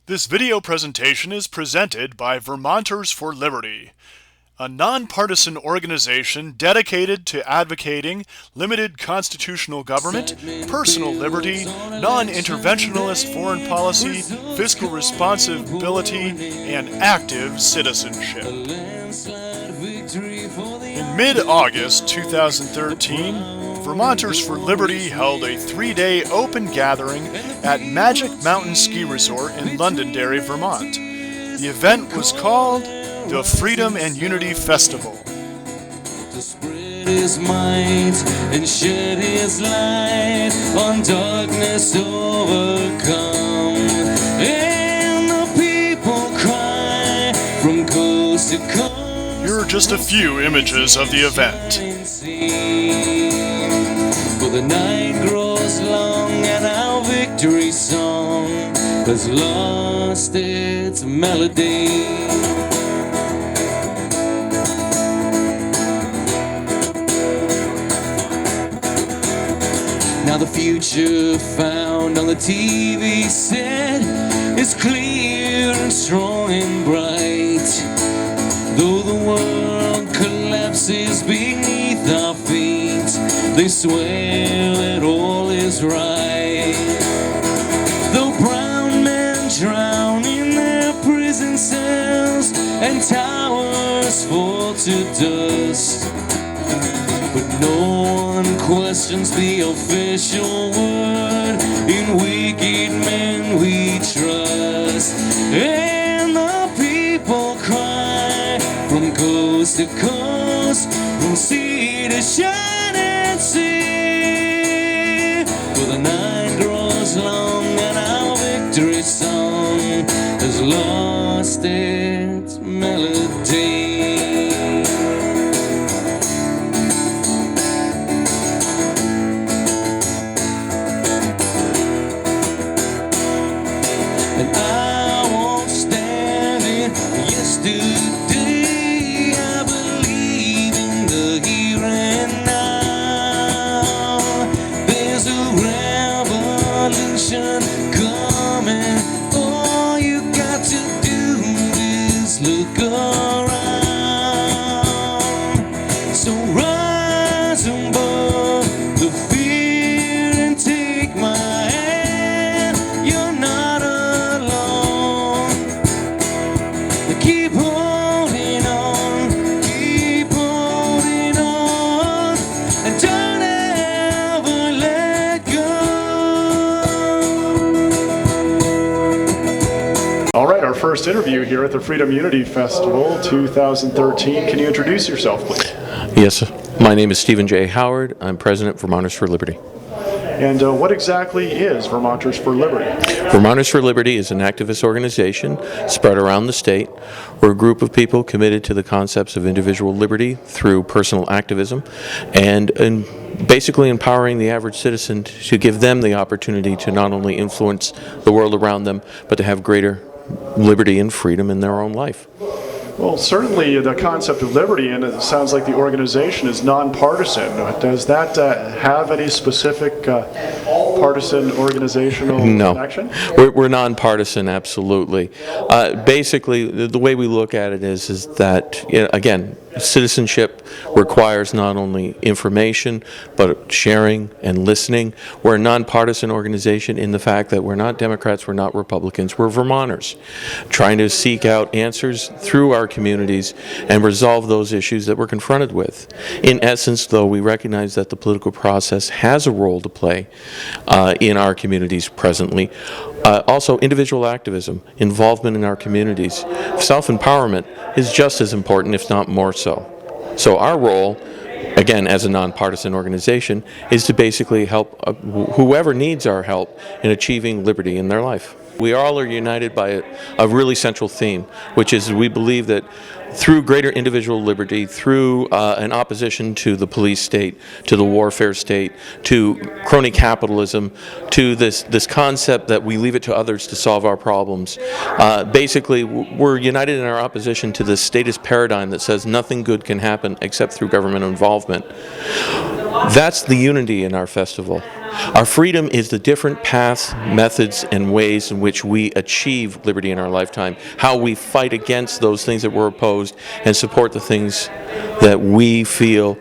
This video presentation is presented by Vermonters for Liberty, a nonpartisan organization dedicated to advocating limited constitutional government, personal liberty, non-interventionist foreign policy, fiscal responsibility, and active citizenship. In mid-August 2013, Vermonters for Liberty held a 3-day open gathering at Magic Mountain Ski Resort in Londonderry, Vermont. The event was called the Freedom and Unity Festival. To spread his might and shed his light on darkness overcome. And the people cry from coast to coast. Here are just a few images of the event. For the night grows long and our victory song has lost its melody. Now the future found on the TV set is clear and strong and bright. Though the world collapses beneath our feet, they swear that all is right. Though brown men drown in their prison cells and towers fall to dust, but no one questions the official word. In wicked men we trust. And the people cry from coast to coast, from sea to shining sea. For the night grows long and our victory song has lost its melody. And I won't stand in yesterday. I believe in the here and now. There's a revolution coming. All you got to do is look around. So rise above the fear and take my hand. You're not alone. Keep holding on, and don't ever let go. All right, our first interview here at the Freedom Unity Festival 2013. Can you introduce yourself, please? Yes, my name is Stephen J. Howard. I'm president of Vermonters for Liberty. And what exactly is Vermonters for Liberty? Vermonters for Liberty is an activist organization spread around the state. We're a group of people committed to the concepts of individual liberty through personal activism and basically empowering the average citizen to give them the opportunity to not only influence the world around them, but to have greater liberty and freedom in their own life. Well, certainly the concept of liberty, and it sounds like the organization is nonpartisan. Does that have any specific partisan organizational connection? No, we're nonpartisan, absolutely. Basically, the way we look at it is that, again, citizenship requires not only information, but sharing and listening. We're a nonpartisan organization in the fact that we're not Democrats, we're not Republicans, we're Vermonters, trying to seek out answers through our communities and resolve those issues that we're confronted with. In essence, though, we recognize that the political process has a role to play in our communities presently. Also, individual activism, involvement in our communities, self-empowerment is just as important, if not more so. So our role, again, as a nonpartisan organization, is to basically help whoever needs our help in achieving liberty in their life. We all are united by a really central theme, which is we believe that through greater individual liberty, through an opposition to the police state, to the warfare state, to crony capitalism, to this concept that we leave it to others to solve our problems. Basically, we're united in our opposition to this statist paradigm that says nothing good can happen except through government involvement. That's the unity in our festival. Our freedom is the different paths, methods, and ways in which we achieve liberty in our lifetime, how we fight against those things that we're opposed and support the things that we feel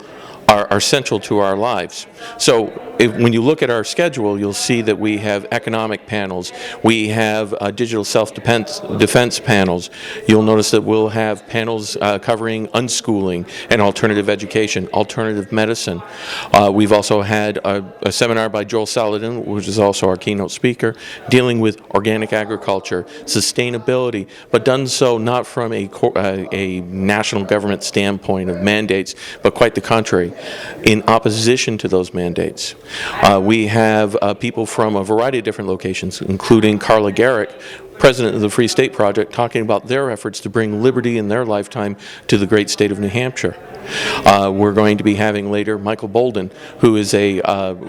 are central to our lives. So when you look at our schedule, you'll see that we have economic panels, we have digital self-defense panels. You'll notice that we'll have panels covering unschooling and alternative education, alternative medicine. We've also had a seminar by Joel Salatin, which is also our keynote speaker, dealing with organic agriculture, sustainability, but done so not from a national government standpoint of mandates, but quite the contrary, in opposition to those mandates. We have people from a variety of different locations, including Carla Garrick, president of the Free State Project, talking about their efforts to bring liberty in their lifetime to the great state of New Hampshire. We're going to be having later Michael Bolden, who is a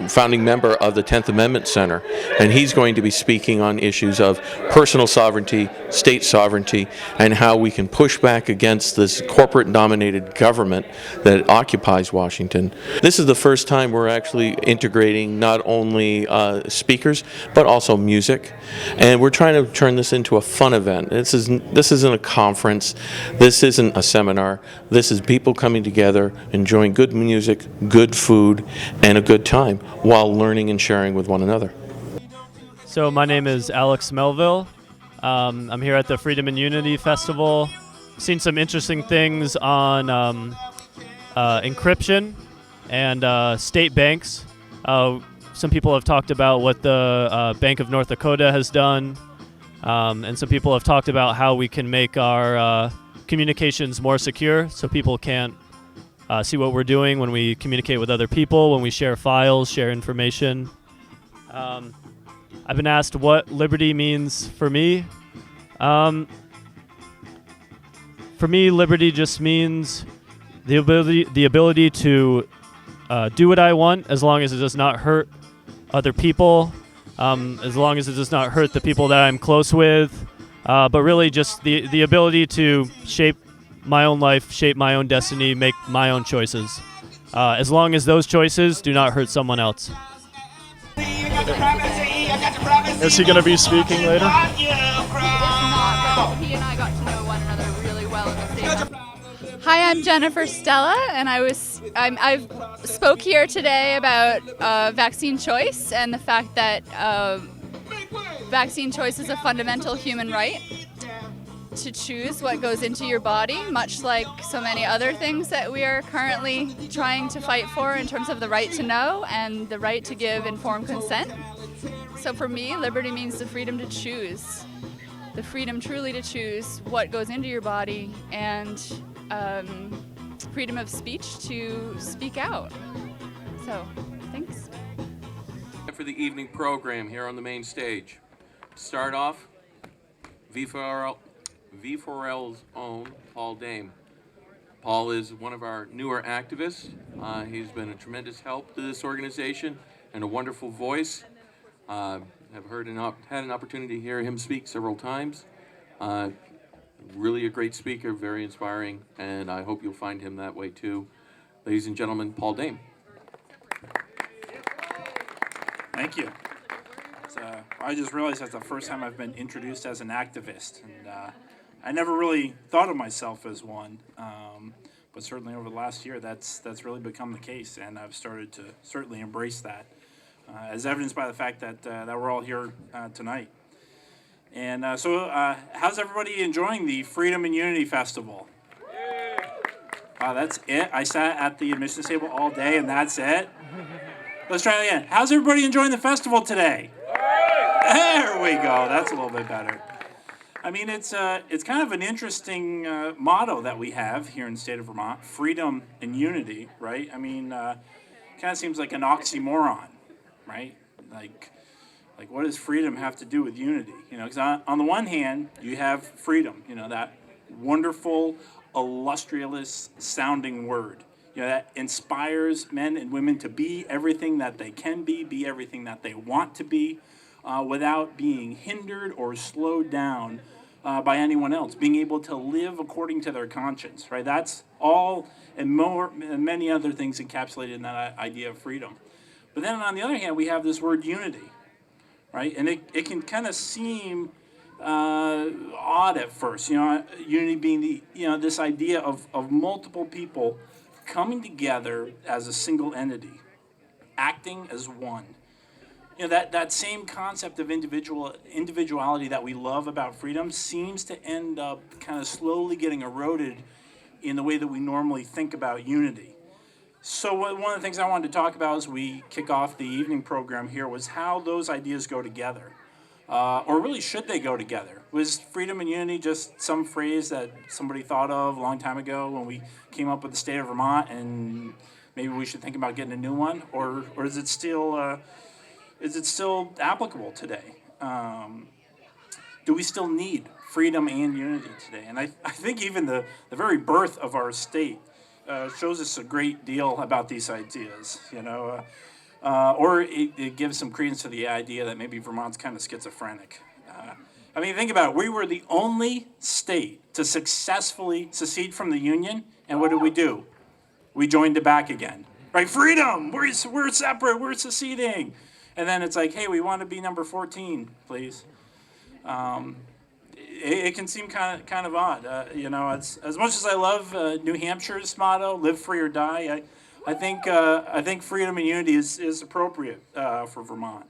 founding member of the 10th Amendment Center, and he's going to be speaking on issues of personal sovereignty, state sovereignty, and how we can push back against this corporate-dominated government that occupies Washington. This is the first time we're actually integrating not only speakers, but also music, and we're trying to turn this into a fun event. This isn't a conference, this isn't a seminar, this is people coming together, enjoying good music, good food, and a good time while learning and sharing with one another. So my name is Alex Melville. I'm here at the Freedom and Unity Festival. Seen some interesting things on encryption and state banks. Some people have talked about what the Bank of North Dakota has done, and some people have talked about how we can make our communications more secure so people can't see what we're doing when we communicate with other people, when we share files, share information. I've been asked what liberty means for me. For me, liberty just means the ability to do what I want as long as it does not hurt other people, as long as it does not hurt the people that I'm close with, but really just the ability to shape my own life, shape my own destiny, make my own choices, as long as those choices do not hurt someone else. Is he going to be speaking later? He and I got to know one another really well in the same. Hi, I'm Jennifer Stella, and I spoke here today about vaccine choice and the fact that vaccine choice is a fundamental human right to choose what goes into your body, much like so many other things that we are currently trying to fight for in terms of the right to know and the right to give informed consent. So for me, liberty means the freedom to choose, the freedom truly to choose what goes into your body, and freedom of speech to speak out. So, thanks. For the evening program here on the main stage. To start off, V4L's own Paul Dame. Paul is one of our newer activists. He's been a tremendous help to this organization and a wonderful voice. I've had an opportunity to hear him speak several times. Really a great speaker, very inspiring, and I hope you'll find him that way too. Ladies and gentlemen, Paul Dame. Thank you. I just realized that's the first time I've been introduced as an activist, and I never really thought of myself as one, but certainly over the last year that's really become the case, and I've started to certainly embrace that, as evidenced by the fact that we're all here tonight. And so how's everybody enjoying the Freedom and Unity Festival? That's it? I sat at the admissions table all day and that's it? Let's try it again. How's everybody enjoying the festival today? There we go. That's a little bit better. I mean, it's kind of an interesting motto that we have here in the state of Vermont, freedom and unity, right? I mean, kind of seems like an oxymoron, right? Like what does freedom have to do with unity? You know, because on the one hand, you have freedom, you know, that wonderful, illustrious sounding word, you know, that inspires men and women to be everything that they can be everything that they want to be, without being hindered or slowed down by anyone else, being able to live according to their conscience, right? That's all and more and many other things encapsulated in that idea of freedom. But then on the other hand, we have this word unity, right? And it can kind of seem odd at first, unity being this idea of multiple people coming together as a single entity, acting as one. That same concept of individuality that we love about freedom seems to end up kind of slowly getting eroded in the way that we normally think about unity. So one of the things I wanted to talk about as we kick off the evening program here was how those ideas go together. Or really, should they go together? Was freedom and unity just some phrase that somebody thought of a long time ago when we came up with the state of Vermont, and maybe we should think about getting a new one? Or is it still applicable today? Do we still need freedom and unity today? And I think even the very birth of our state shows us a great deal about these ideas, or it gives some credence to the idea that maybe Vermont's kind of schizophrenic. Think about it. We were the only state to successfully secede from the Union, and what did? We joined it back again. Right? Freedom! We're separate, we're seceding. And then it's like, hey, we want to be number 14, please. It can seem kind of odd. As much as I love New Hampshire's motto, live free or die, I think freedom and unity is appropriate for Vermont.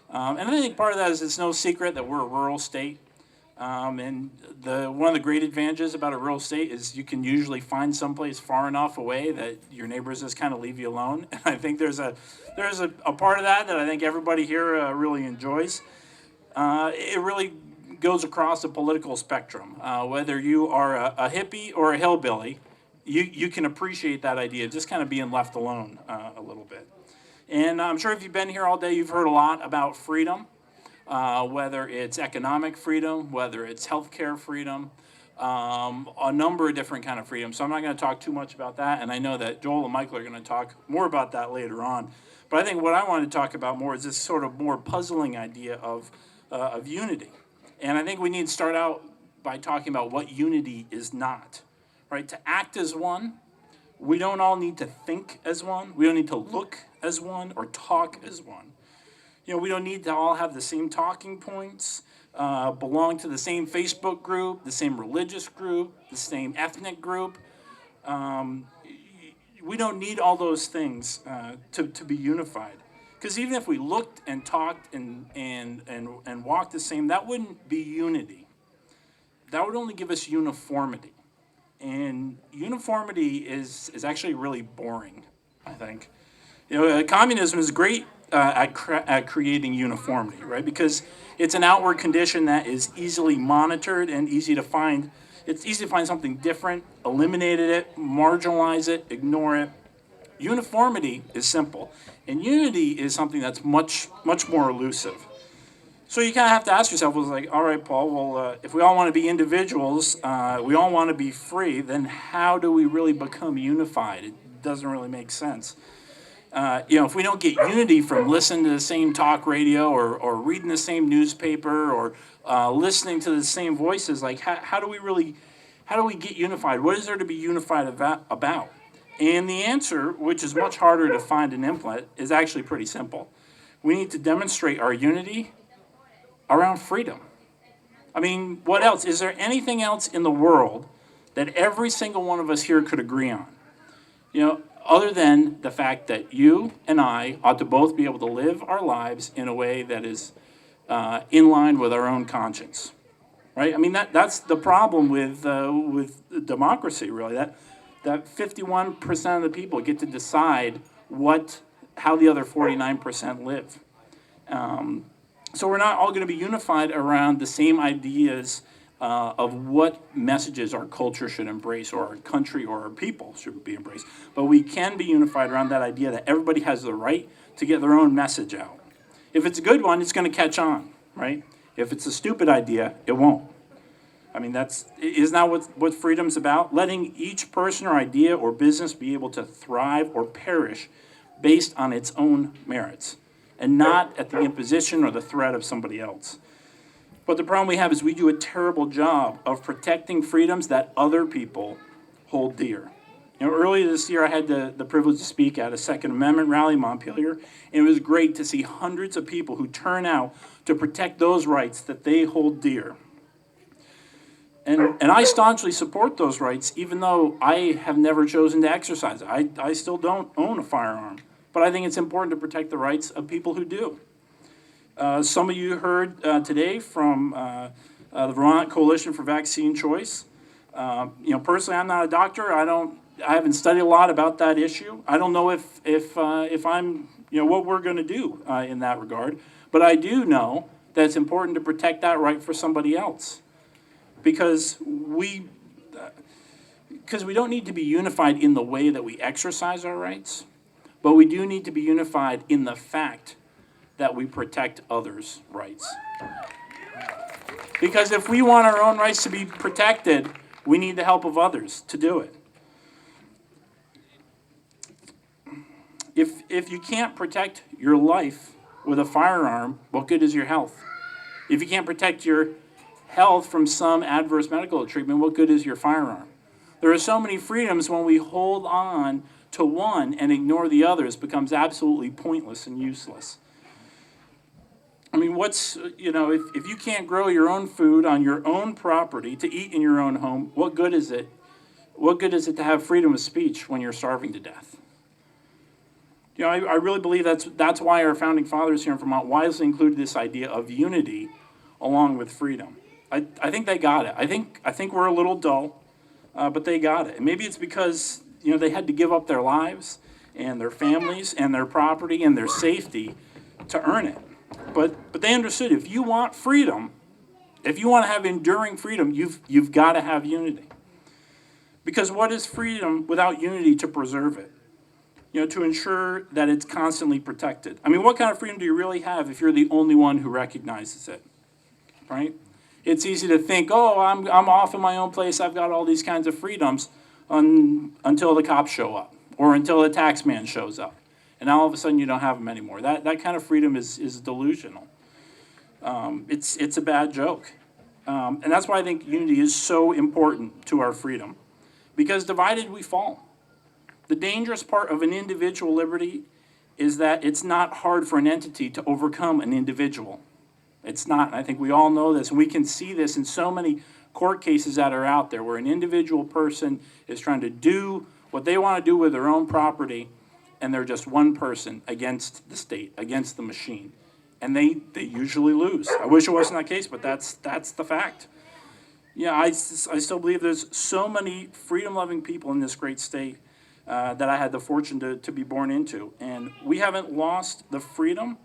And I think part of that is it's no secret that we're a rural state. And one of the great advantages about a rural state is you can usually find someplace far enough away that your neighbors just kind of leave you alone. And I think there's a part of that I think everybody here really enjoys. It really goes across the political spectrum. Whether you are a hippie or a hillbilly, you can appreciate that idea of just kind of being left alone a little bit. And I'm sure if you've been here all day, you've heard a lot about freedom, whether it's economic freedom, whether it's healthcare freedom, a number of different kind of freedom. So I'm not going to talk too much about that, and I know that Joel and Michael are going to talk more about that later on. But I think what I want to talk about more is this sort of more puzzling idea of unity. And I think we need to start out by talking about what unity is not. Right? To act as one, we don't all need to think as one. We don't need to look as one or talk as one. We don't need to all have the same talking points, belong to the same Facebook group, the same religious group, the same ethnic group. We don't need all those things to be unified. Because even if we looked and talked and walked the same, that wouldn't be unity. That would only give us uniformity. And uniformity is actually really boring, I think. Communism is great at creating uniformity, right? Because it's an outward condition that is easily monitored and easy to find. It's easy to find something different, eliminate it, marginalize it, ignore it. Uniformity is simple, and unity is something that's much more elusive. So you kind of have to ask yourself, all right, Paul, well, if we all want to be individuals, we all want to be free, then how do we really become unified? It doesn't really make sense. If we don't get unity from listening to the same talk radio or reading the same newspaper or listening to the same voices, how do we get unified? What is there to be unified about? And the answer, which is much harder to find and implement, is actually pretty simple. We need to demonstrate our unity around freedom. What else? Is there anything else in the world that every single one of us here could agree on? Other than the fact that you and I ought to both be able to live our lives in a way that is in line with our own conscience, right? That's the problem with democracy, really. That 51% of the people get to decide how the other 49% live. So we're not all going to be unified around the same ideas of what messages our culture should embrace, or our country or our people should be embraced. But we can be unified around that idea that everybody has the right to get their own message out. If it's a good one, it's going to catch on, right? If it's a stupid idea, it won't. Isn't that what freedom's about? Letting each person or idea or business be able to thrive or perish based on its own merits, and not at the imposition or the threat of somebody else. But the problem we have is we do a terrible job of protecting freedoms that other people hold dear. Earlier this year, I had the privilege to speak at a Second Amendment rally in Montpelier, and it was great to see hundreds of people who turn out to protect those rights that they hold dear. And I staunchly support those rights, even though I have never chosen to exercise it. I still don't own a firearm, but I think it's important to protect the rights of people who do. Some of you heard today from the Vermont Coalition for Vaccine Choice. Personally, I'm not a doctor. I haven't studied a lot about that issue. I don't know if I'm, what we're going to do in that regard. But I do know that it's important to protect that right for somebody else, because we don't need to be unified in the way that we exercise our rights, but we do need to be unified in the fact that we protect others' rights. Because if we want our own rights to be protected, we need the help of others to do it. If you can't protect your life with a firearm, what good is your health? If you can't protect your health from some adverse medical treatment, what good is your firearm? There are so many freedoms when we hold on to one and ignore the others becomes absolutely pointless and useless. I mean, if you can't grow your own food on your own property to eat in your own home, what good is it? What good is it to have freedom of speech when you're starving to death? I really believe that's why our founding fathers here in Vermont wisely included this idea of unity along with freedom. I think they got it. I think we're a little dull, but they got it. And maybe it's because they had to give up their lives and their families and their property and their safety to earn it. But they understood, if you want freedom, if you want to have enduring freedom, you've got to have unity. Because what is freedom without unity to preserve it? To ensure that it's constantly protected. I mean, what kind of freedom do you really have if you're the only one who recognizes it, right? It's easy to think, oh, I'm off in my own place, I've got all these kinds of freedoms until the cops show up or until the tax man shows up. And all of a sudden you don't have them anymore. That kind of freedom is delusional. It's a bad joke. And that's why I think unity is so important to our freedom. Because divided we fall. The dangerous part of an individual liberty is that it's not hard for an entity to overcome an individual. It's not. And I think we all know this. And we can see this in so many court cases that are out there where an individual person is trying to do what they want to do with their own property, and they're just one person against the state, against the machine. And they usually lose. I wish it wasn't that case, but that's the fact. I still believe there's so many freedom-loving people in this great state that I had the fortune to be born into. And we haven't lost the freedom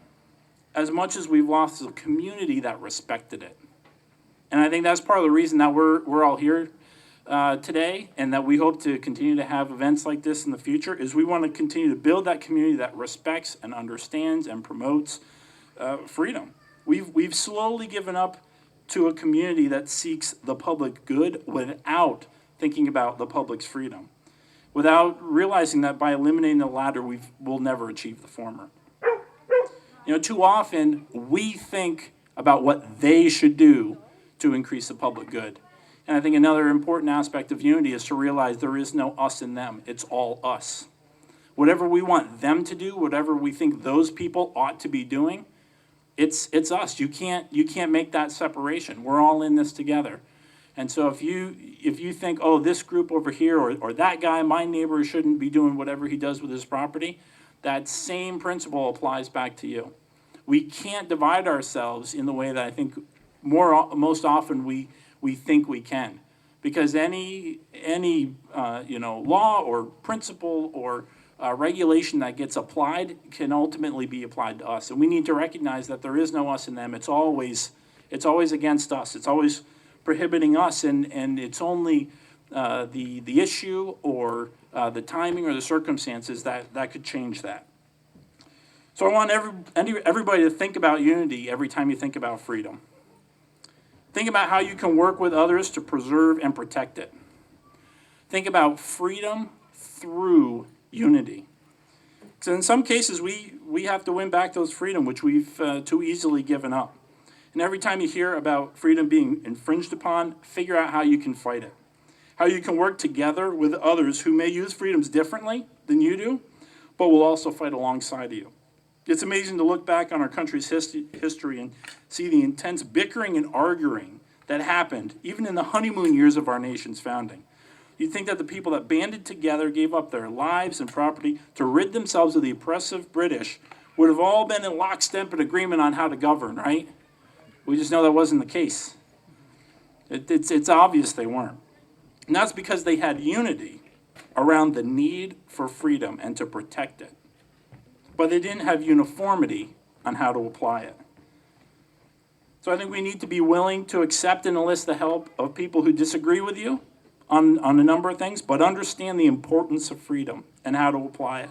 as much as we've lost the community that respected it. And I think that's part of the reason that we're all here today, and that we hope to continue to have events like this in the future, is we want to continue to build that community that respects and understands and promotes freedom. We've slowly given up to a community that seeks the public good without thinking about the public's freedom, without realizing that by eliminating the latter, we'll never achieve the former. Too often we think about what they should do to increase the public good. And I think another important aspect of unity is to realize there is no us and them. It's all us. Whatever we want them to do, whatever we think those people ought to be doing, it's us. You can't make that separation. We're all in this together. And so if you think, oh, this group over here or that guy, my neighbor, shouldn't be doing whatever he does with his property, that same principle applies back to you. We can't divide ourselves in the way that I think most often we think we can, because any law or principle or regulation that gets applied can ultimately be applied to us, and we need to recognize that there is no us and them. It's always against us. It's always prohibiting us, and it's only the issue or the timing or the circumstances that could change that. So I want everybody to think about unity every time you think about freedom. Think about how you can work with others to preserve and protect it. Think about freedom through unity. So in some cases, we have to win back those freedom, which we've too easily given up. And every time you hear about freedom being infringed upon, figure out how you can fight it. how you can work together with others who may use freedoms differently than you do, but will also fight alongside you. It's amazing to look back on our country's history and see the intense bickering and arguing that happened even in the honeymoon years of our nation's founding. You'd think that the people that banded together, gave up their lives and property to rid themselves of the oppressive British would have all been in lockstep in agreement on how to govern, right? We just know that wasn't the case. It's obvious they weren't. And that's because they had unity around the need for freedom and to protect it. But they didn't have uniformity on how to apply it. So I think we need to be willing to accept and enlist the help of people who disagree with you on a number of things, but understand the importance of freedom and how to apply it.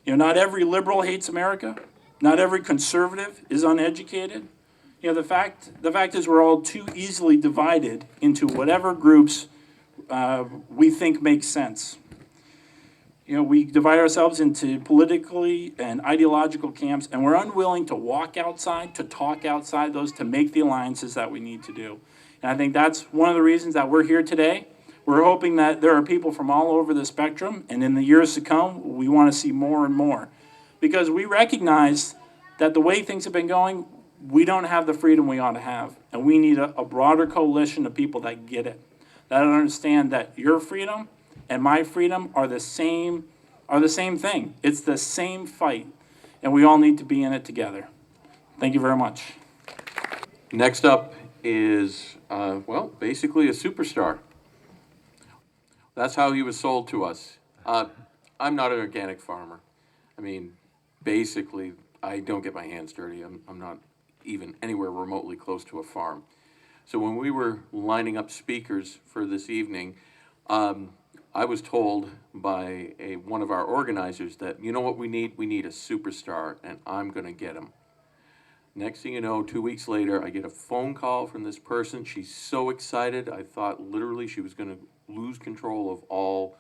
You know, not every liberal hates America. Not every conservative is uneducated. You know, the fact is we're all too easily divided into whatever groups we think make sense. You know, we divide ourselves into politically and ideological camps, and we're unwilling to walk outside, to talk outside those, to make the alliances that we need to do. And I think that's one of the reasons that we're here today. We're hoping that there are people from all over the spectrum, and in the years to come, we want to see more and more. Because we recognize that the way things have been going, we don't have the freedom we ought to have. And we need a broader coalition of people that get it, that understand that your freedom and my freedom are the same thing. It's the same fight, and we all need to be in it together. Thank you very much. Next up is, well, basically a superstar. That's how he was sold to us. I'm not an organic farmer. I mean, basically, I don't get my hands dirty. I'm not even anywhere remotely close to a farm. So when we were lining up speakers for this evening, I was told by one of our organizers that, you know what we need? We need a superstar, and I'm going to get him. Next thing you know, 2 weeks later, I get a phone call from this person. She's so excited, I thought literally she was going to lose control of all,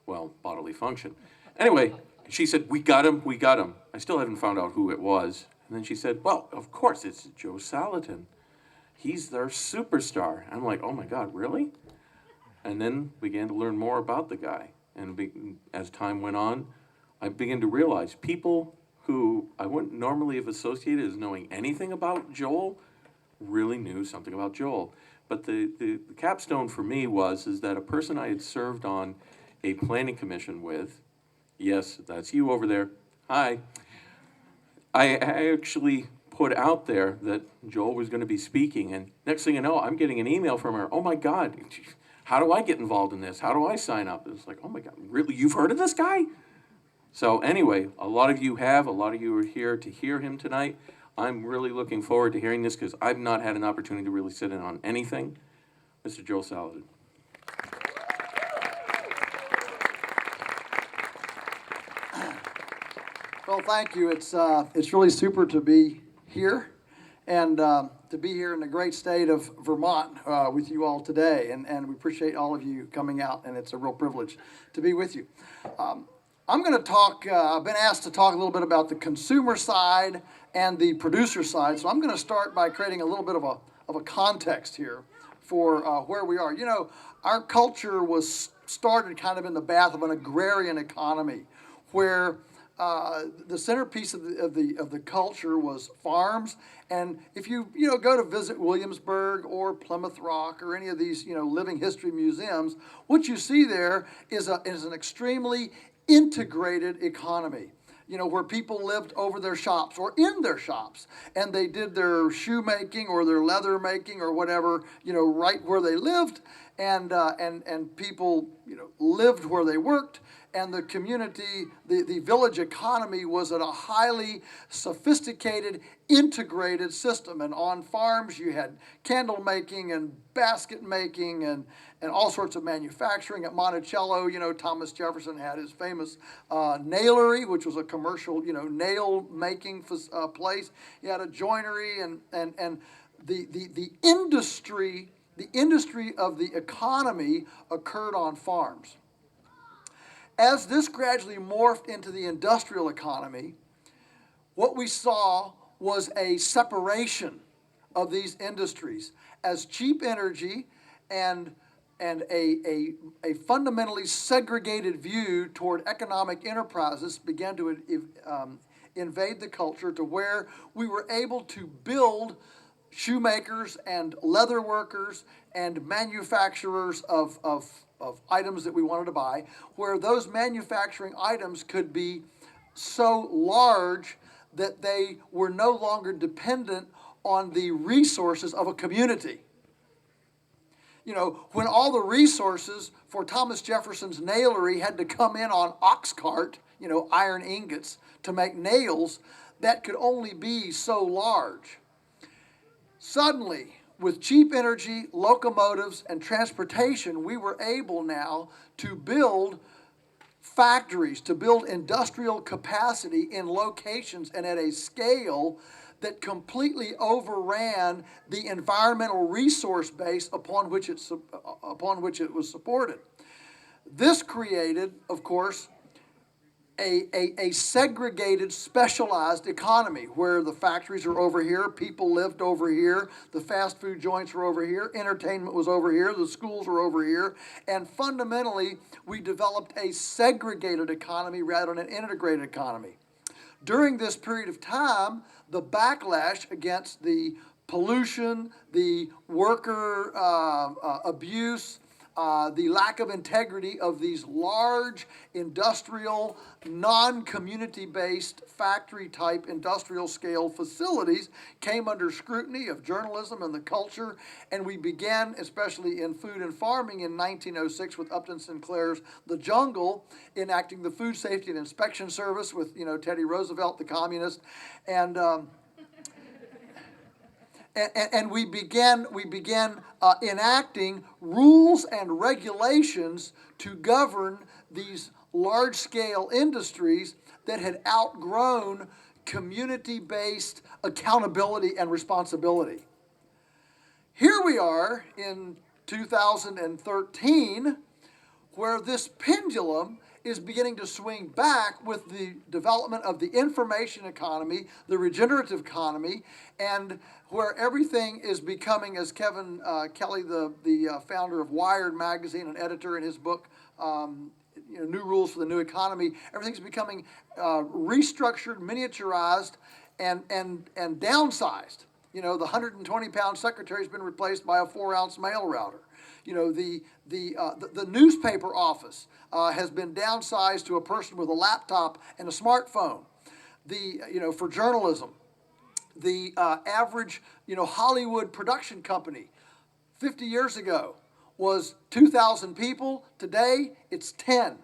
well, bodily function. Anyway, she said, we got him, we got him. I still haven't found out who it was. And then she said, well, of course, it's Joe Salatin. He's their superstar. I'm like, oh my God, really? And then began to learn more about the guy. And as time went on, I began to realize people who I wouldn't normally have associated as knowing anything about Joel really knew something about Joel. But the capstone for me is that a person I had served on a planning commission with, yes, that's you over there, hi, I actually put out there that Joel was going to be speaking, and next thing you know, I'm getting an email from her, oh my God, how do I get involved in this? How do I sign up? It's like, oh my God, really, you've heard of this guy? So anyway, a lot of you are here to hear him tonight. I'm really looking forward to hearing this because I've not had an opportunity to really sit in on anything. Mr. Joe Salatin. Well, thank you. It's really super to be here and to be here in the great state of Vermont with you all today. And we appreciate all of you coming out, and it's a real privilege to be with you. I'm going to talk, I've been asked to talk a little bit about the consumer side and the producer side. So I'm going to start by creating a little bit of a context here for where we are. You know, our culture was started kind of in the bath of an agrarian economy where the centerpiece of the culture was farms. And if you go to visit Williamsburg or Plymouth Rock or any of these living history museums, what you see there is an extremely integrated economy, where people lived over their shops or in their shops, and they did their shoemaking or their leather making or whatever, right where they lived, and people, lived where they worked, and the community, the village economy was at a highly sophisticated, integrated system. And on farms, you had candle making and basket making and all sorts of manufacturing. At Monticello, Thomas Jefferson had his famous nailery, which was a commercial, nail making place. He had a joinery and the industry of the economy occurred on farms. As this gradually morphed into the industrial economy, what we saw was a separation of these industries as cheap energy and and a fundamentally segregated view toward economic enterprises began to invade the culture, to where we were able to build shoemakers and leather workers and manufacturers of items that we wanted to buy, where those manufacturing items could be so large that they were no longer dependent on the resources of a community. You know, when all the resources for Thomas Jefferson's nailery had to come in on ox cart, you know, iron ingots to make nails that could only be so large. Suddenly, with cheap energy, locomotives, and transportation, we were able now to build factories, to build industrial capacity in locations and at a scale that completely overran the environmental resource base upon which it was supported. This created, of course, a segregated, specialized economy where the factories are over here, people lived over here, the fast food joints were over here, entertainment was over here, the schools were over here, and fundamentally we developed a segregated economy rather than an integrated economy. During this period of time, the backlash against the pollution, the worker abuse, the lack of integrity of these large industrial, non-community-based factory-type industrial scale facilities came under scrutiny of journalism and the culture, and we began, especially in food and farming in 1906 with Upton Sinclair's The Jungle, enacting the Food Safety and Inspection Service with, you know, Teddy Roosevelt, the communist, and we began enacting rules and regulations to govern these large-scale industries that had outgrown community-based accountability and responsibility. Here we are in 2013, where this pendulum is beginning to swing back with the development of the information economy, the regenerative economy, and where everything is becoming, as Kevin Kelly, the founder of Wired magazine and editor in his book, New Rules for the New Economy, everything's becoming restructured, miniaturized, and downsized. You know, the 120-pound secretary has been replaced by a 4-ounce mail router. You know, the newspaper office has been downsized to a person with a laptop and a smartphone. For journalism, the average, Hollywood production company 50 years ago was 2,000 people. Today, it's 10.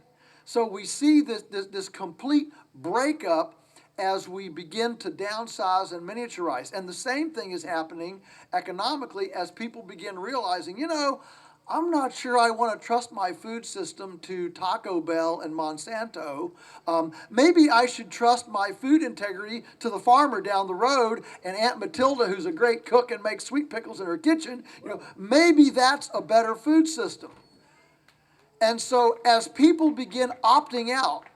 So we see this complete breakup as we begin to downsize and miniaturize. And the same thing is happening economically as people begin realizing, I'm not sure I want to trust my food system to Taco Bell and Monsanto. Maybe I should trust my food integrity to the farmer down the road and Aunt Matilda, who's a great cook and makes sweet pickles in her kitchen. Maybe that's a better food system. And so as people begin opting out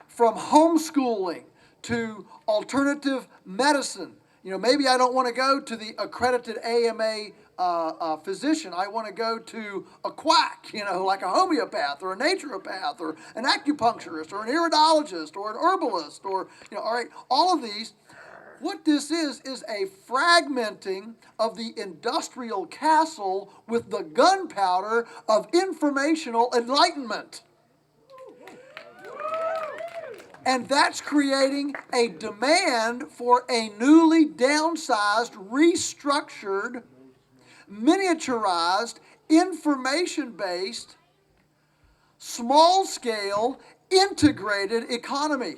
from homeschooling to alternative medicine, maybe I don't want to go to the accredited AMA physician. I want to go to a quack, like a homeopath or a naturopath or an acupuncturist or an iridologist or an herbalist or, all right, all of these. What this is a fragmenting of the industrial castle with the gunpowder of informational enlightenment. And that's creating a demand for a newly downsized, restructured, miniaturized, information-based, small-scale, integrated economy.